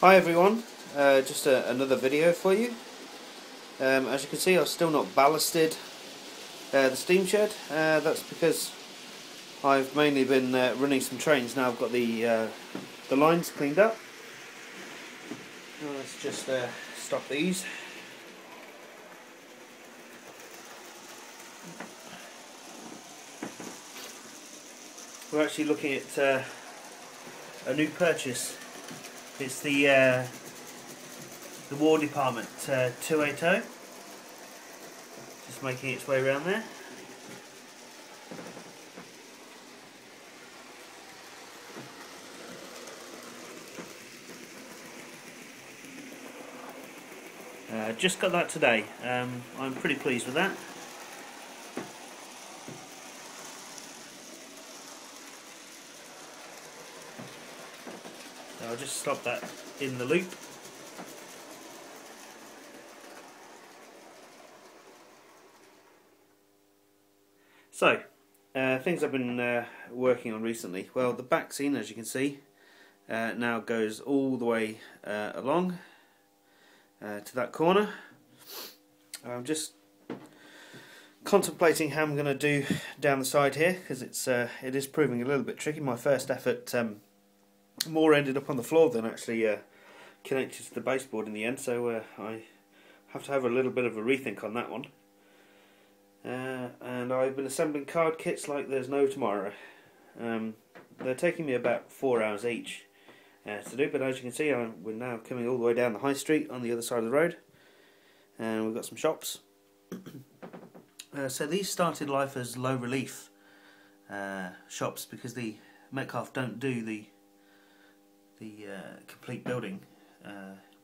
Hi everyone, just another video for you. As you can see, I've still not ballasted the steam shed. That's because I've mainly been running some trains. Now I've got the lines cleaned up. Now let's just stop these. We're actually looking at a new purchase. It's the War Department 280, just making its way around there. Just got that today. I'm pretty pleased with that. I'll just stop that in the loop. So, things I've been working on recently. Well, the back scene, as you can see, now goes all the way along to that corner. I'm just contemplating how I'm going to do down the side here, because it is proving a little bit tricky. My first effort more ended up on the floor than actually connected to the baseboard in the end, so I have to have a little bit of a rethink on that one. And I've been assembling card kits like there's no tomorrow. They're taking me about 4 hours each to do, but as you can see, we're now coming all the way down the high street on the other side of the road, and we've got some shops. So these started life as low relief shops, because the Metcalfe don't do the complete building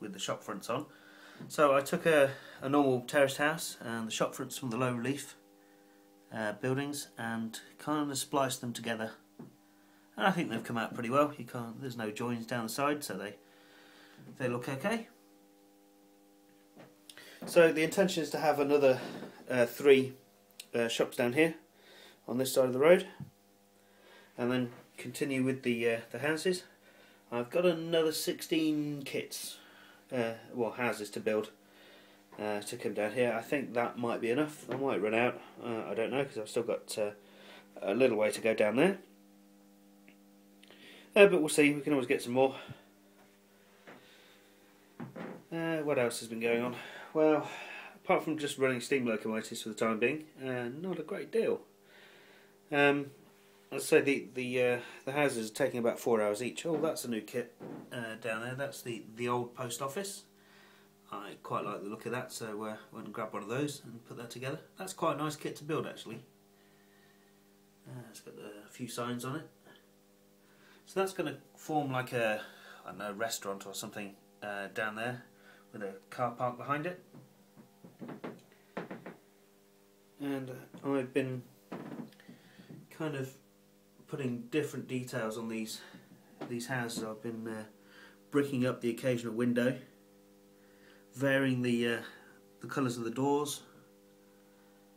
with the shop fronts on. So I took a normal terraced house and the shop fronts from the low relief buildings and kind of spliced them together, and I think they've come out pretty well. There's no joins down the side, so they look okay. So the intention is to have another 3 shops down here on this side of the road, and then continue with the houses. I've got another 16 kits, houses to build to come down here. I think that might be enough. I might run out. I don't know, because I've still got a little way to go down there. But we'll see. We can always get some more. What else has been going on? Well, apart from just running steam locomotives for the time being, not a great deal. Let's say the houses are taking about 4 hours each. Oh, that's a new kit down there. That's the old post office. I quite like the look of that, so I went and grabbed one of those and put that together. That's quite a nice kit to build, actually. It's got a few signs on it. So that's going to form like a, I don't know, restaurant or something down there with a car park behind it. And I've been kind of putting different details on these houses. I've been bricking up the occasional window, varying the colours of the doors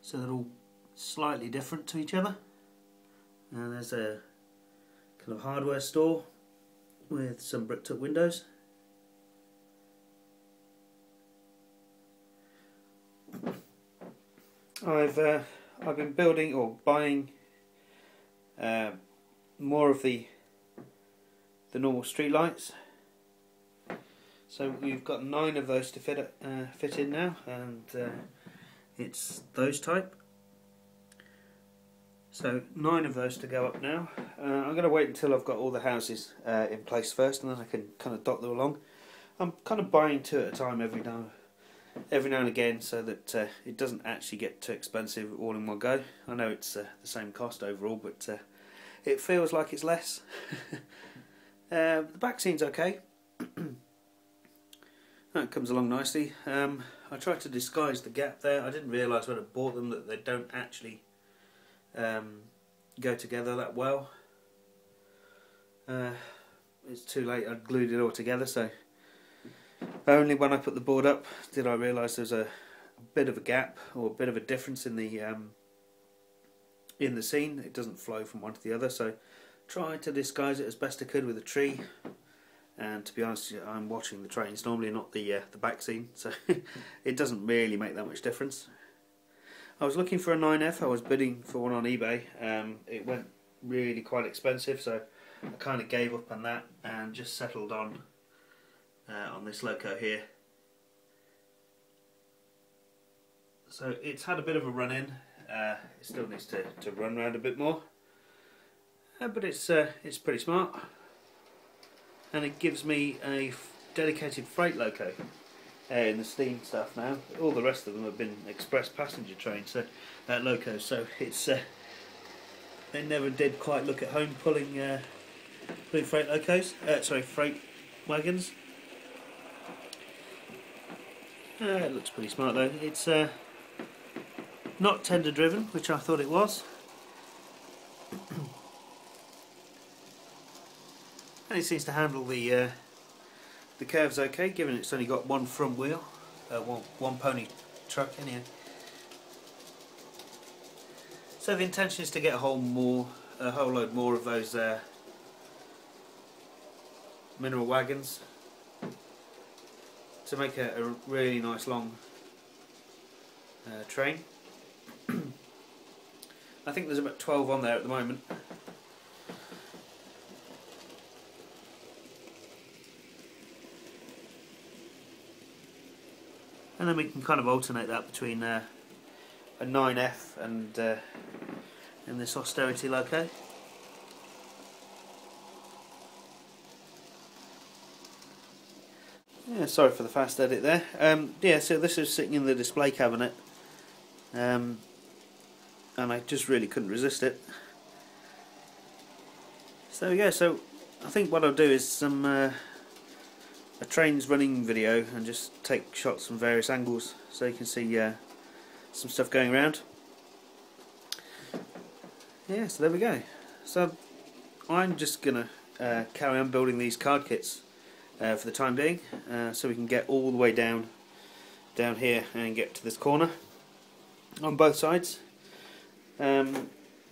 so they're all slightly different to each other. And there's a kind of hardware store with some bricked up windows. I've been building or buying more of the normal street lights. So we've got 9 of those to fit in now, and it's those type. So 9 of those to go up now. I'm going to wait until I've got all the houses in place first, and then I can kind of dot them along. I'm kind of buying 2 at a time every now and again, so that it doesn't actually get too expensive all in one go. I know it's the same cost overall, but it feels like it's less. The back scene's okay. That comes along nicely. I tried to disguise the gap there. I didn't realise when I bought them that they don't actually go together that well. It's too late. I glued it all together, so only when I put the board up did I realise there's a bit of a gap, or a bit of a difference in the scene. It doesn't flow from one to the other, so tried to disguise it as best I could with a tree, and to be honest, I'm watching the trains normally, not the back scene, so it doesn't really make that much difference. I was looking for a 9F. I was bidding for one on eBay. It went really quite expensive, so I kind of gave up on that and just settled on this loco here. So it's had a bit of a run in. It still needs to run around a bit more, but it's pretty smart, and it gives me a dedicated freight loco in the steam stuff now. All the rest of them have been express passenger trains, so locos. So it's they never did quite look at home pulling freight locos. Sorry, freight wagons. It looks pretty smart though. It's not tender driven, which I thought it was. And it seems to handle the curves okay, given it's only got one front wheel, one pony truck anyhow. So the intention is to get a whole load more of those mineral wagons to make a really nice long train. I think there's about 12 on there at the moment. And then we can kind of alternate that between a 9F and this austerity loco. Yeah, sorry for the fast edit there. Yeah, so this is sitting in the display cabinet, and I just really couldn't resist it. So there we go. So I think what I'll do is some a trains running video and just take shots from various angles so you can see some stuff going around. Yeah, so there we go. So I'm just gonna carry on building these card kits for the time being, so we can get all the way down here and get to this corner on both sides. Then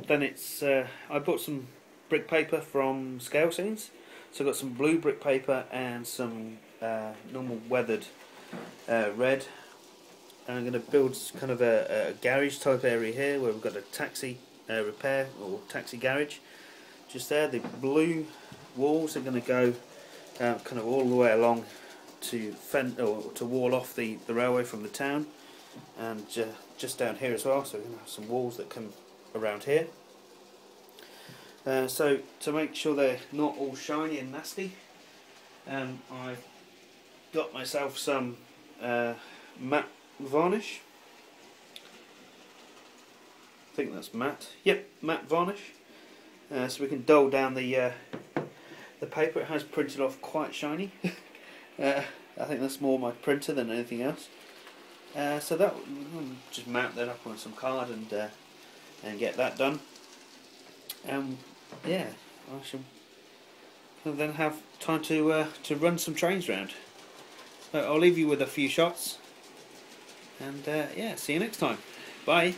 it's I bought some brick paper from Scale Scenes, so I've got some blue brick paper and some normal weathered red, and I'm going to build kind of a garage type area here where we've got a taxi repair or taxi garage just there. The blue walls are going to go kind of all the way along to wall off the railway from the town, and just down here as well, so we're going to have some walls that come around here. So to make sure they're not all shiny and nasty, I've got myself some matte varnish. I think that's matte. Yep, matte varnish. So we can dull down the paper. It has printed off quite shiny. I think that's more my printer than anything else. So that just mount that up on some card and get that done. Yeah, I shall then have time to run some trains round. So I'll leave you with a few shots, and yeah, see you next time. Bye.